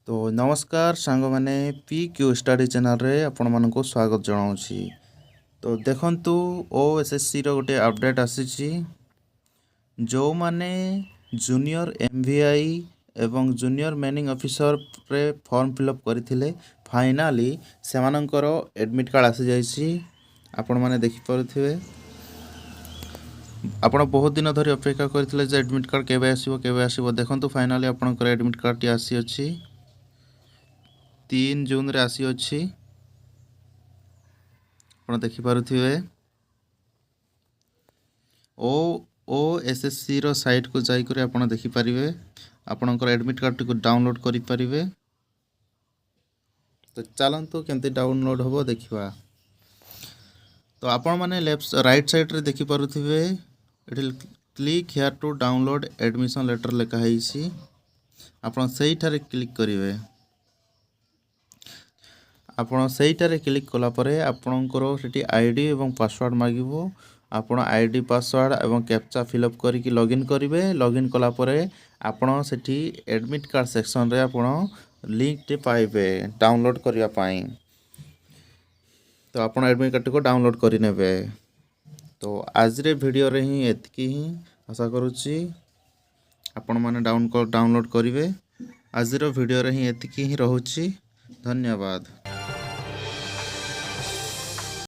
तो नमस्कार सांग मैंने पी क्यू स्टडी चैनल रे आपण मानक स्वागत जनाऊँगी। तो देखंतु ओएसएससी रो गोटे अपडेट आसी जो माने जूनियर एमवीआई एवं जूनियर मैनिंग ऑफिसर रे फॉर्म फिलअप करथिले फाइनाली सेमानंकर एडमिट कार्ड आसी जाइछि। आपण माने देखि पारुथिबे आपण बहुत दिन धरी अपेक्षा करथिले जे एडमिट कार्ड केबे आसीबो देखंतु फाइनाली आपणकर एडमिट कार्ड टी आसी अछि 3 जून रे आसी अछि। आपण देखि पारुथिबे ओएसएससी रो साइट को जाई करे आपण देखि परिबे आपणकर एडमिट कार्ड को डाउनलोड करि परिबे। तो चलंतु केमती डाउनलोड होबो देखिबा। तो आपण माने लेफ्ट राइट साइड रे देखि पारुथिबे एठी click here to download admission letter लेखा हेछि। आपण सेइठारे क्लिक करिवे। आपण सेइठारे क्लिक कला परे आपणकर सेठी आईडी एवं पासवर्ड मागिबो। आपण आईडी पासवर्ड एवं कैप्चा फिलअप करिकि लॉगिन करिवे। लॉगिन कला परे आपण सेठी एडमिट कार्ड सेक्शन रे आपण लिंक टे पाइबे डाउनलोड करिया पाई। तो आपण एडमिट कार्ड को डाउनलोड करि नेबे। तो आज रे वीडियो रे ही एतकी ही आशा करूची आपण माने डाउनलोड करिवे। आज रो वीडियो रे ही एतकी ही रहूची। धन्यवाद।